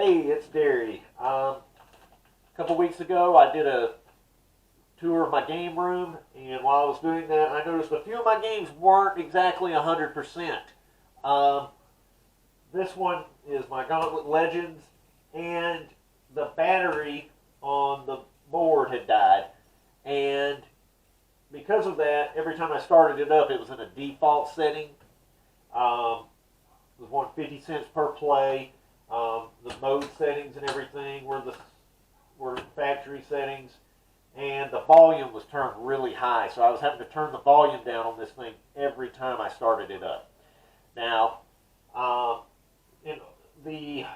Hey, it's Derry. A couple weeks ago, I did a tour of my game room, and while I was doing that, I noticed a few of my games weren't exactly 100%. Um, this one is my Gauntlet Legends, and the battery on the board had died, and because of that, every time I started it up, it was in a default setting. It was 150 cents per play. The mode settings and everything were factory settings, and the volume was turned really high. So I was having to turn the volume down on this thing every time I started it up. Now, in the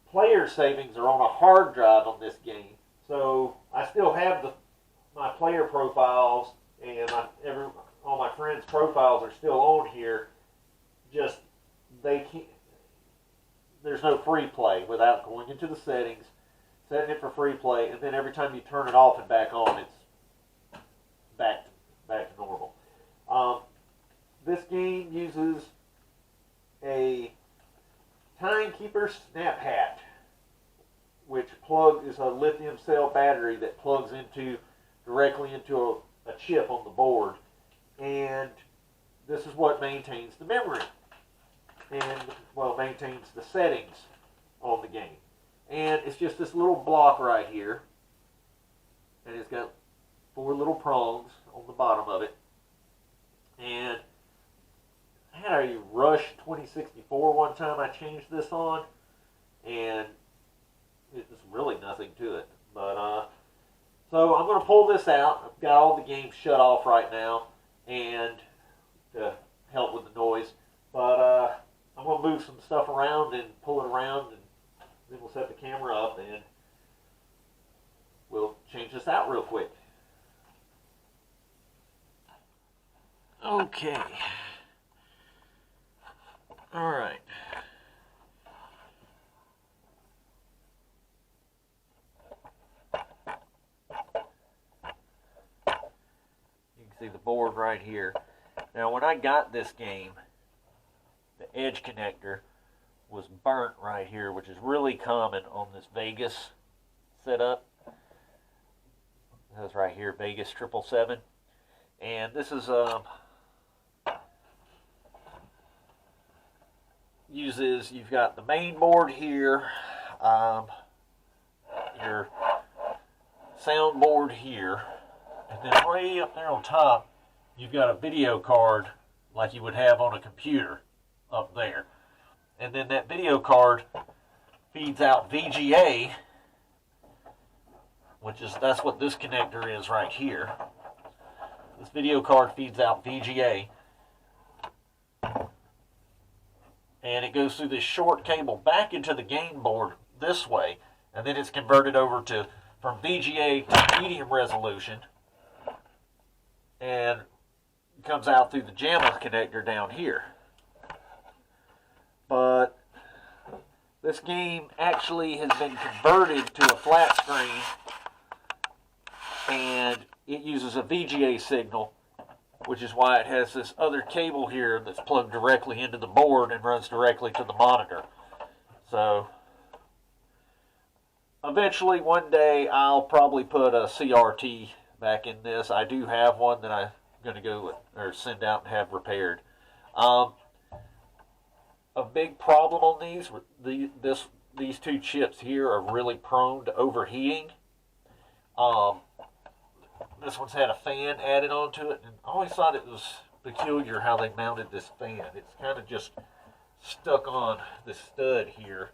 player savings are on a hard drive on this game, so I still have my player profiles and all my friends' profiles are still on here. Just they can't. There's no free play without going into the settings, setting it for free play, and then every time you turn it off and back on, it's back to normal. This game uses a Timekeeper Snaphat, which is a lithium cell battery that plugs directly into a chip on the board, and this is what maintains the memory and maintains the settings on the game. And it's just this little block right here, and it's got 4 little prongs on the bottom of it. And I had a Rush 2064 one time I changed this on, and it's really nothing to it. But so I'm going to pull this out. I've got all the games shut off right now, and to help with the noise. But I'm going to move some stuff around and pull it around, and then we'll set the camera up, and we'll change this out real quick. Okay. All right. You can see the board right here. Now, when I got this game, the edge connector was burnt right here, which is really common on this Vegas setup. That's right here, Vegas 777. And this is you've got the main board here, your sound board here, and then way up there on top, you've got a video card like you would have on a computer up there. And then that video card feeds out VGA, that's what this connector is right here. This video card feeds out VGA, and it goes through this short cable back into the game board this way, and then it's converted over from VGA to medium resolution, and comes out through the JAMA connector down here. But this game actually has been converted to a flat screen, and it uses a VGA signal, which is why it has this other cable here that's plugged directly into the board and runs directly to the monitor. So eventually one day I'll probably put a CRT back in this. I do have one that I'm going to go or send out and have repaired. A big problem on these 2 chips here are really prone to overheating. This one's had a fan added onto it, and I always thought it was peculiar how they mounted this fan. It's kind of just stuck on the stud here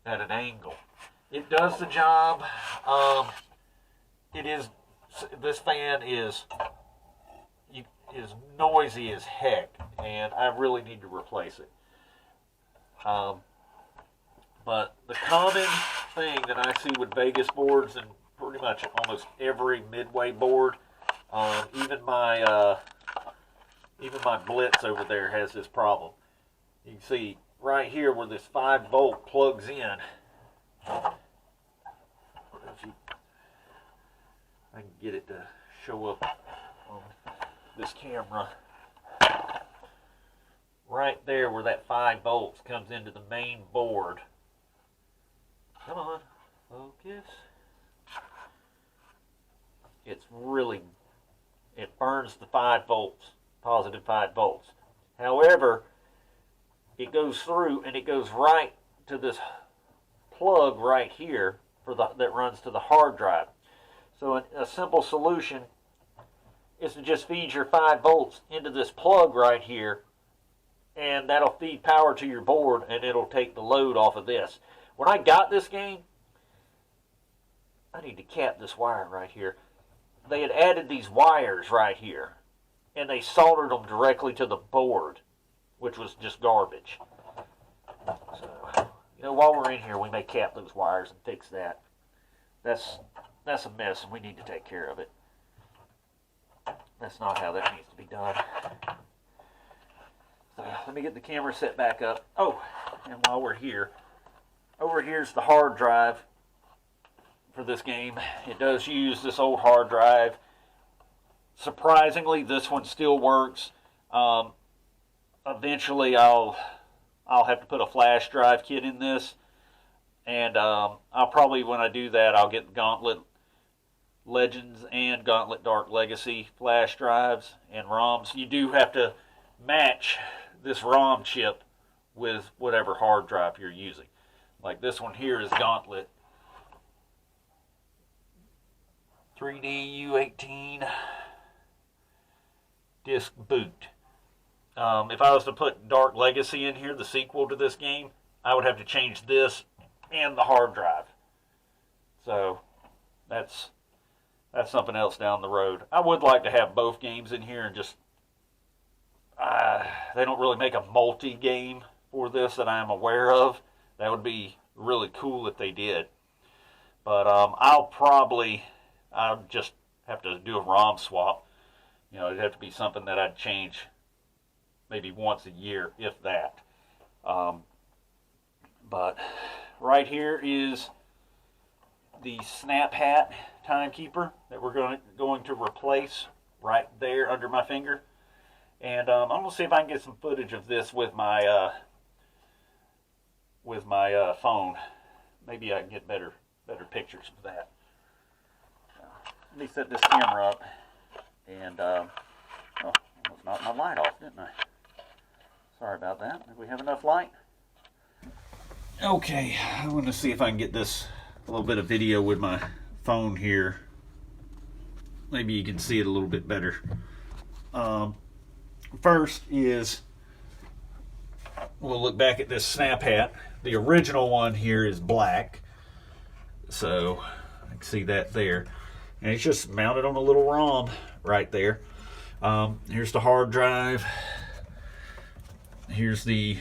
at an angle. It does the job. This fan is noisy as heck, and I really need to replace it. But the common thing that I see with Vegas boards and pretty much almost every Midway board, even my Blitz over there has this problem. You can see right here where this 5-volt plugs in. I can get it to show up on this camera. right there where that 5 volts comes into the main board. Come on, focus. It's really, it burns the 5 volts, positive 5 volts. However, it goes through and it goes right to this plug right here that runs to the hard drive. So a simple solution is to just feed your 5 volts into this plug right here, and that'll feed power to your board, and it'll take the load off of this. When I got this game, I need to cap this wire right here. They had added these wires right here, and they soldered them directly to the board, which was just garbage. So, you know, while we're in here, we may cap those wires and fix that. That's a mess, and we need to take care of it. That's not how that needs to be done. So, let me get the camera set back up. Oh, and while we're here, over here's the hard drive for this game. It does use this old hard drive. Surprisingly, this one still works. Eventually, I'll have to put a flash drive kit in this, and I'll probably, when I do that, I'll get Gauntlet Legends and Gauntlet Dark Legacy flash drives and ROMs. You do have to match this ROM chip with whatever hard drive you're using. Like this one here is Gauntlet 3D U18 disc boot. If I was to put Dark Legacy in here, the sequel to this game, I would have to change this and the hard drive. So that's something else down the road. I would like to have both games in here and just they don't really make a multi-game for this that I'm aware of. That would be really cool if they did. But I'll just have to do a ROM swap. You know, it'd have to be something that I'd change maybe once a year, if that. But right here is the Snaphat Timekeeper that we're going to replace right there under my finger. And I'm going to see if I can get some footage of this with my phone. Maybe I can get better pictures of that. Let me set this camera up. And, oh, almost knocked my light off, didn't I? Sorry about that. Do we have enough light? Okay, I'm going to see if I can get this a little bit of video with my phone here. Maybe you can see it a little bit better. First is, we'll look back at this Snaphat. The original one here is black. So, I can see that there. And it's just mounted on a little ROM right there. Here's the hard drive. Here's the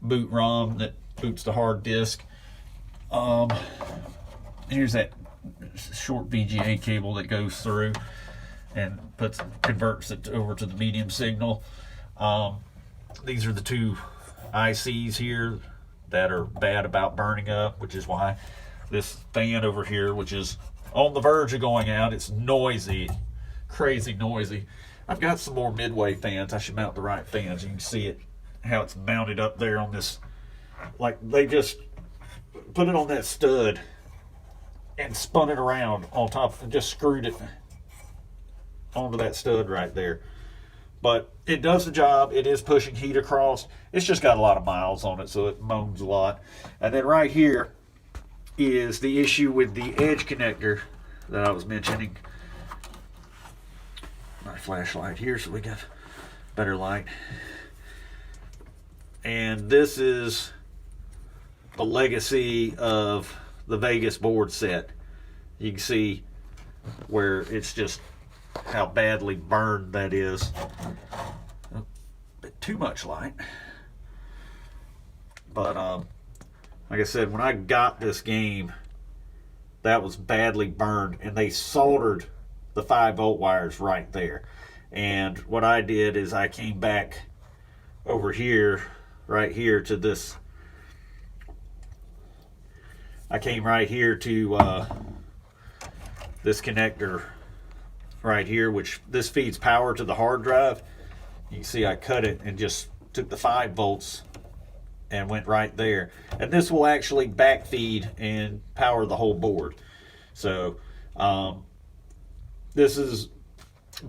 boot ROM that boots the hard disk. Here's that short VGA cable that goes through and converts it over to the medium signal. These are the two ICs here that are bad about burning up, which is why this fan over here, which is on the verge of going out, it's noisy, crazy noisy. I've got some more Midway fans. I should mount the right fans. You can see it, how it's mounted up there on this. Like they just put it on that stud and spun it around on top and just screwed it onto that stud right there. But it does the job. It is pushing heat across. It's just got a lot of miles on it, so it moans a lot. And then right here is the issue with the edge connector that I was mentioning. My flashlight here so we got better light. And this is the legacy of the Vegas board set. You can see where it's just how badly burned that is. A bit too much light. But like I said, when I got this game, that was badly burned, and they soldered the 5-volt wires right there. And what I did is I came back over here, right here to this. I came right here to this connector right here, which this feeds power to the hard drive. You can see I cut it and just took the 5 volts and went right there. And this will actually backfeed and power the whole board. So this has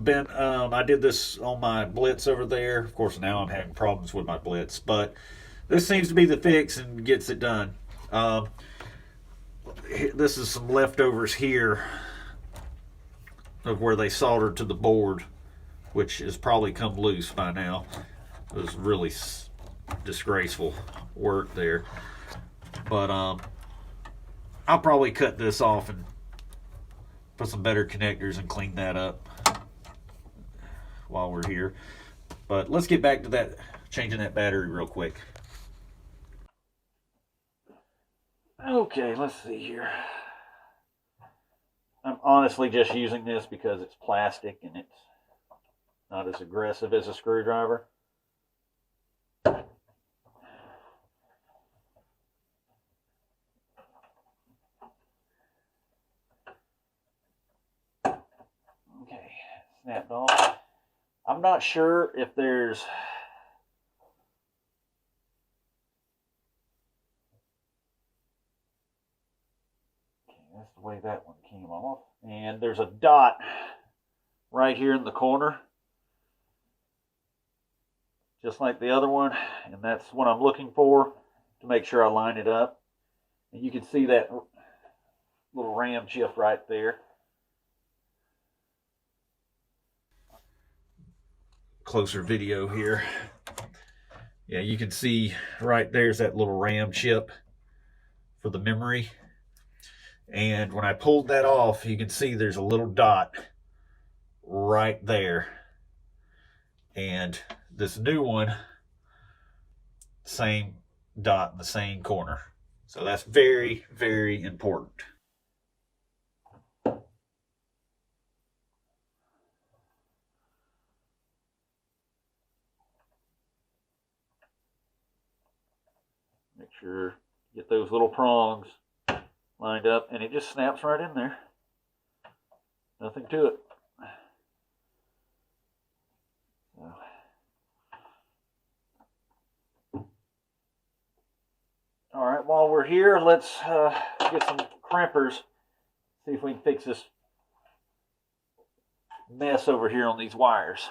been, I did this on my Blitz over there. Of course, now I'm having problems with my Blitz, but this seems to be the fix and gets it done. This is some leftovers here of where they soldered to the board, which has probably come loose by now. It was really disgraceful work there. But I'll probably cut this off and put some better connectors and clean that up while we're here. But let's get back to that, changing that battery real quick. Okay, let's see here. I'm honestly just using this because it's plastic and it's not as aggressive as a screwdriver. Okay, snapped off. I'm not sure if there's that's the way that one came off. And there's a dot right here in the corner, just like the other one, and that's what I'm looking for to make sure I line it up. And you can see that little ram chip right there. Closer video here. Yeah, you can see right there's that little RAM chip for the memory. And when I pulled that off, you can see there's a little dot right there. And this new one, same dot in the same corner. So that's very, very important. Make sure you get those little prongs lined up, and it just snaps right in there. Nothing to it. So. All right, while we're here, let's get some crimpers, see if we can fix this mess over here on these wires.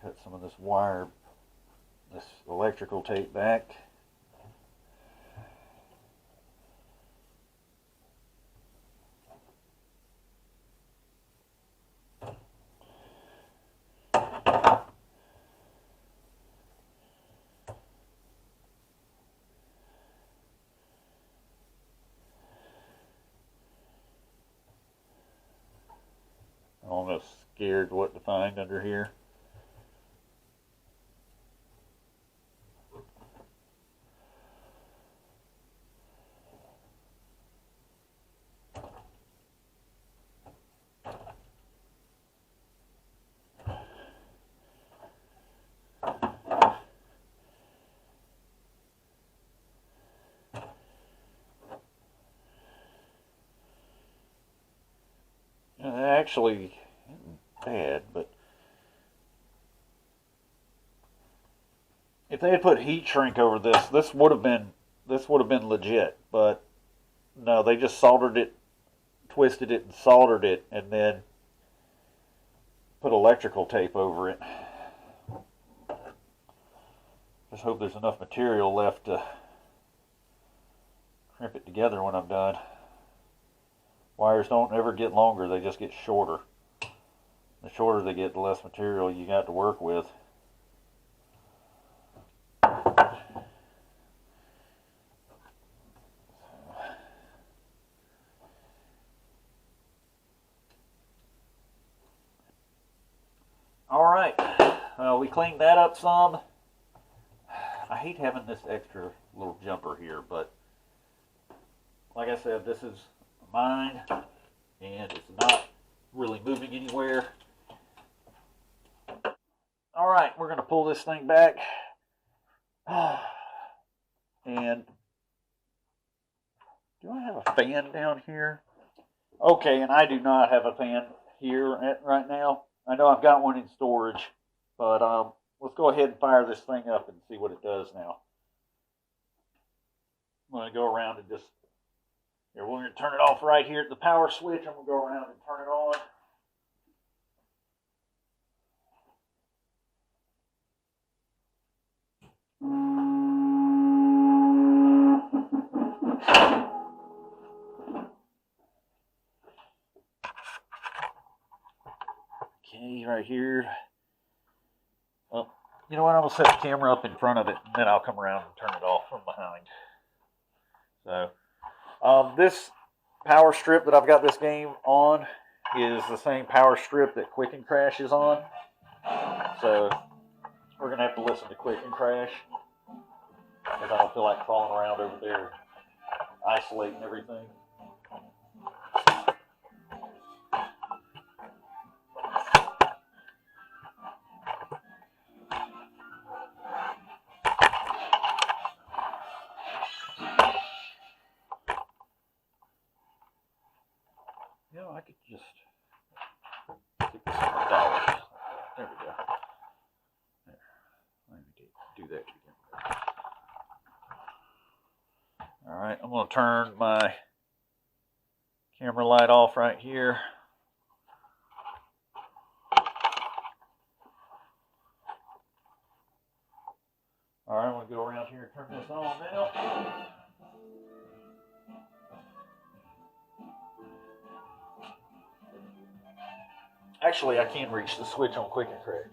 Cut some of this wire, this electrical tape back. I'm almost scared what to find under here. Actually bad, but if they had put heat shrink over this, this would have been legit. But no, they just soldered it, twisted it, and soldered it, and then put electrical tape over it. Just hope there's enough material left to crimp it together when I'm done. Wires don't ever get longer, they just get shorter. The shorter they get, the less material you got to work with. Alright, We cleaned that up some. I hate having this extra little jumper here, but like I said, this is mine, and it's not really moving anywhere. All right, we're going to pull this thing back. And do I have a fan down here? Okay, and I do not have a fan here right now. I know I've got one in storage, but let's go ahead and fire this thing up and see what it does now. I'm going to go around and just, here, we're going to turn it off right here at the power switch. I'm going to go around and turn it on. Okay, right here. Well, you know what? I'm going to set the camera up in front of it, and then I'll come around and turn it off from behind. So, this power strip that I've got this game on is the same power strip that Quick and Crash is on. So, we're going to have to listen to Quick and Crash, because I don't feel like crawling around over there, isolating everything. You know, I could just stick this on the dollars. There we go. There. Let me do that again. Alright, I'm going to turn my camera light off right here. Alright, I'm going to go around here and turn this on now. Actually, I can't reach the switch on Quick and Crash.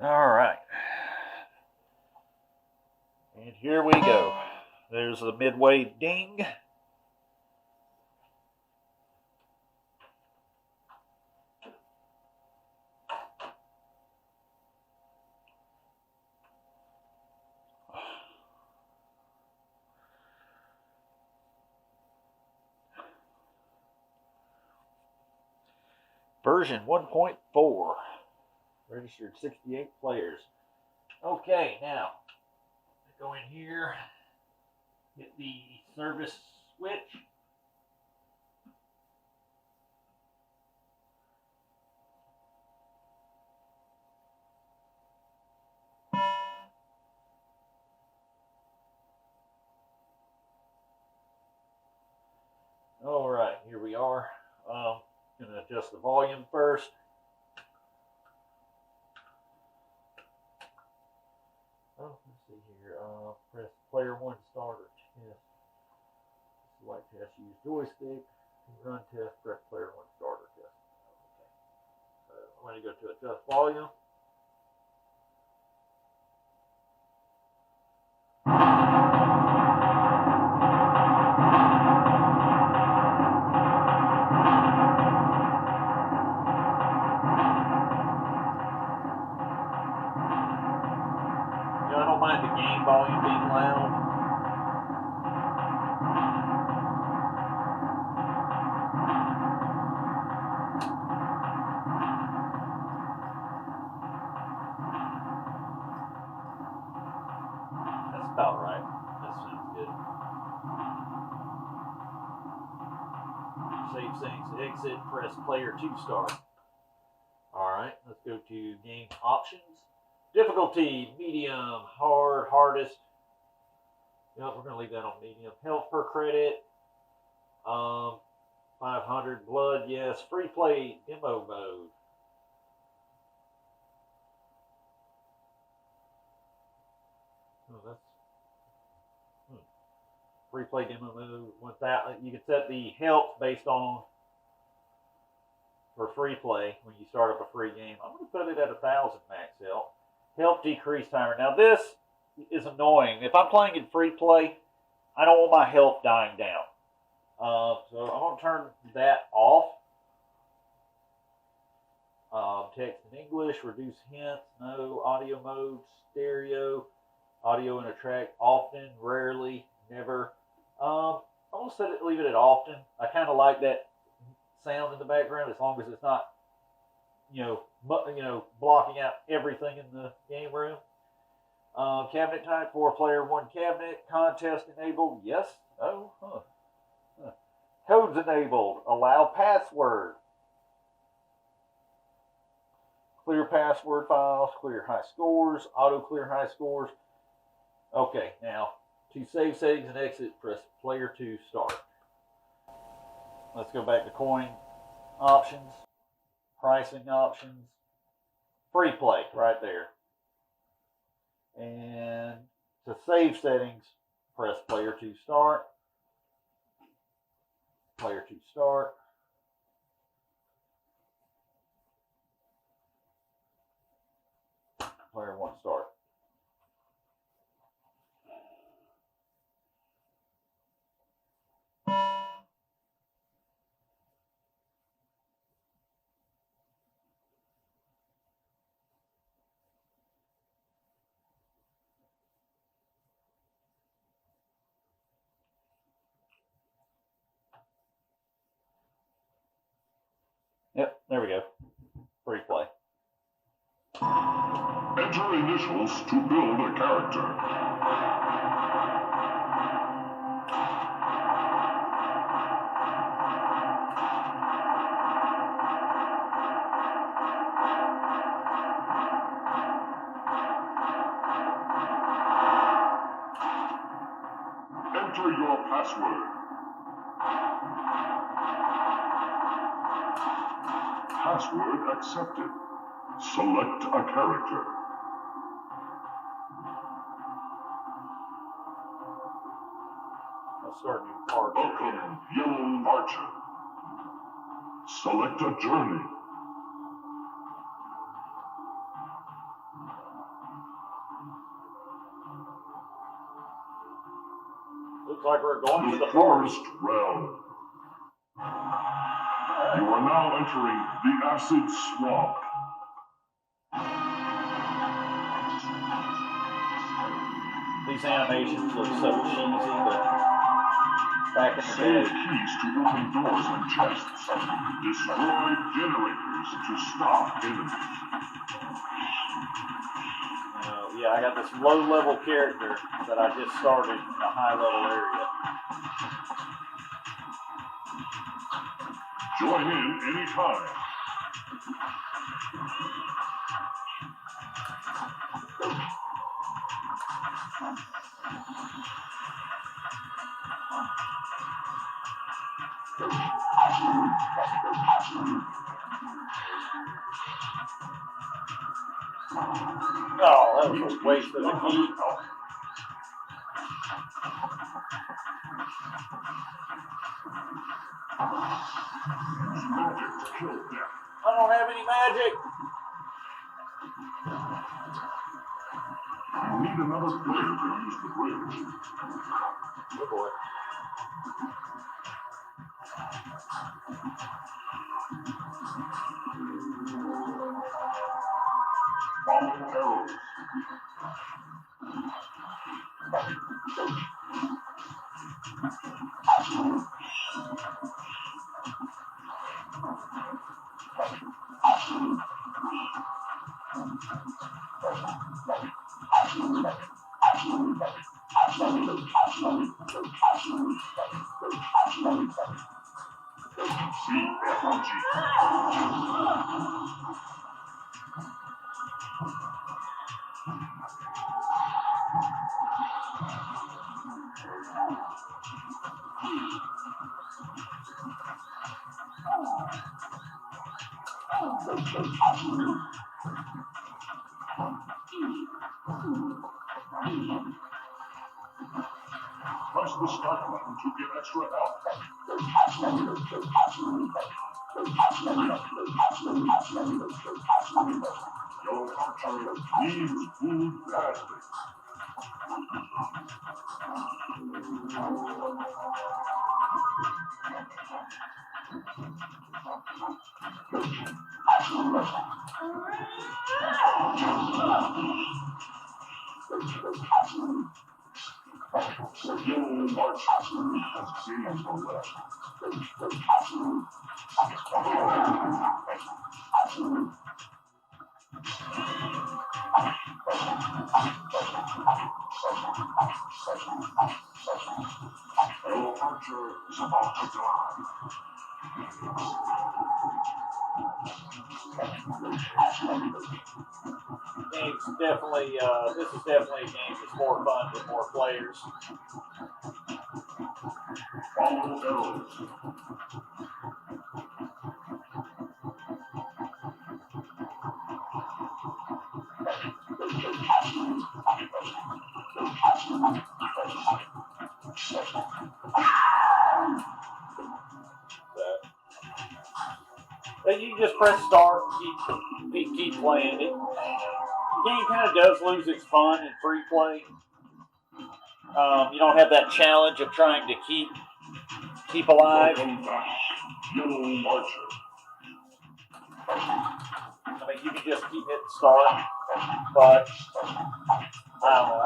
Alright. And here we go. There's the midway ding. Version 1.4. Registered 68 players. Okay, now go in here, hit the service switch. All right, here we are. Going to adjust the volume first. Oh, let's see here. Press player 1 starter test. Select test, use joystick. Run test, press player 1 starter test. Okay. So I'm going to go to adjust volume. I don't mind the game volume being loud. That's about right. That sounds good. Save settings, exit, press player 2 start. Alright, let's go to game options. Difficulty, medium, hard, hardest. Yep, we're going to leave that on medium. Health per credit. 500 blood, yes. Free play, demo mode. Oh, that's free play demo mode. With that, you can set the health based on for free play when you start up a free game. I'm going to put it at 1,000 max health. Health decrease timer. Now this is annoying. If I'm playing in free play, I don't want my health dying down. So I'm going to turn that off. text in English, reduce hints, no, audio mode, stereo, audio in a track, often, rarely, never. I'm gonna leave it at often. I kind of like that sound in the background as long as it's not, blocking out everything in the game room. Cabinet type, 4-player, 1 cabinet. Contest enabled, yes. Oh, Codes enabled, allow password. Clear password files, clear high scores, auto clear high scores. Okay, now to save settings and exit, press player 2 start. Let's go back to coin options, pricing options, free play right there. And to save settings, press player 2 start. Player 2 start. Player 1 start. Yep, there we go. Free play. Enter initials to build a character. Enter your password. Password accepted. Select a character. Let's start a new card. Welcome, Yellow Archer. Select a journey. Looks like we're going to The the forest. forest realm. You are now entering the acid swamp. These animations look so cheesy, but back in the Save day, keys to open doors and chests. Destroy generators to stop enemies. yeah, I got this low-level character that I just started in a high-level area. Join in anytime. Oh, that was a waste of a key. Magic to kill death. I don't have any magic. You need another player to use the bridge. Oh boy. Follow arrows. CFG. Press the start button to get extra help. Yellow Archer needs food badly. Your archer is about to die. Game's definitely, this is definitely a game that's more fun with more players. Follow arrows. But you just press start and keep playing it. The game kind of does lose its fun in free play. You don't have that challenge of trying to keep alive. Welcome back, Yellow Archer. I mean, you can just keep hitting start, but I don't know.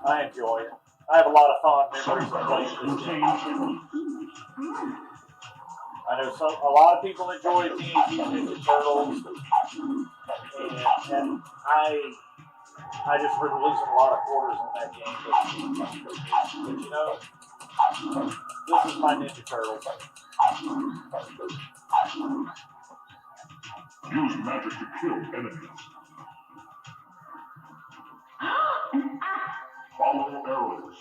I enjoy it. I have a lot of fond memories of playing this game. I know a lot of people enjoy Teenage Mutant Ninja Turtles, and I just been losing a lot of quarters in that game. But you know, this is my Ninja Turtles. Use magic to kill enemies. Follow arrows.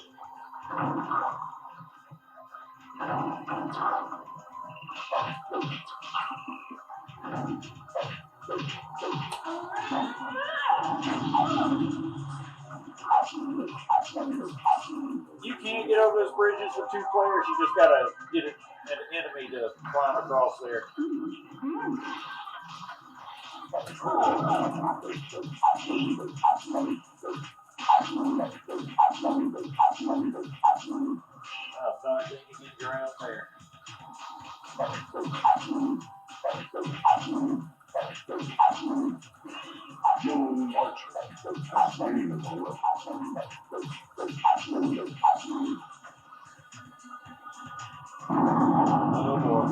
You can't get over those bridges with two players. You just gotta get an enemy to climb across there. Oh, darn thing, you get around there. Yellow Archer has slain the weapon. Oh boy.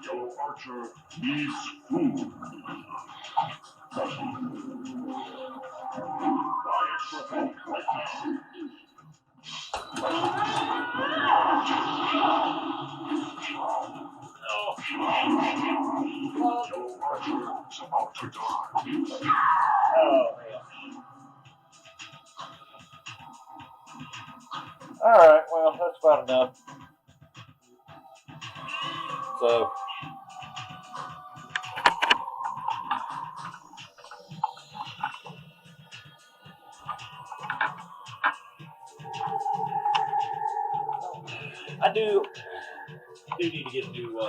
Yellow Archer needs food. Buy extra help right now. Yellow Archer is about to die. Oh man. Alright, well, that's about enough. So, I do need to get a new,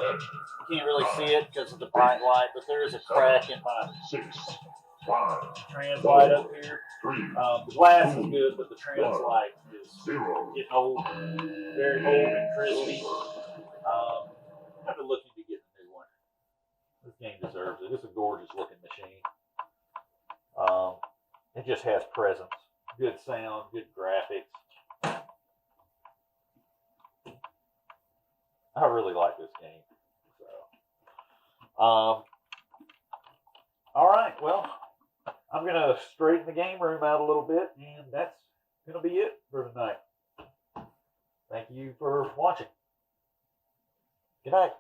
can't really see it because of the bright light, but there is a crack in my 6, 5, trans light up here. 3, The glass is good, but the trans light is 0. getting old, very old and crispy. I've been looking to get a new one. This game deserves it. It's a gorgeous looking machine. It just has presence, good sound, good graphics. I really like this game. So, all right. Well, I'm gonna straighten the game room out a little bit, and that's gonna be it for tonight. Thank you for watching. Good night.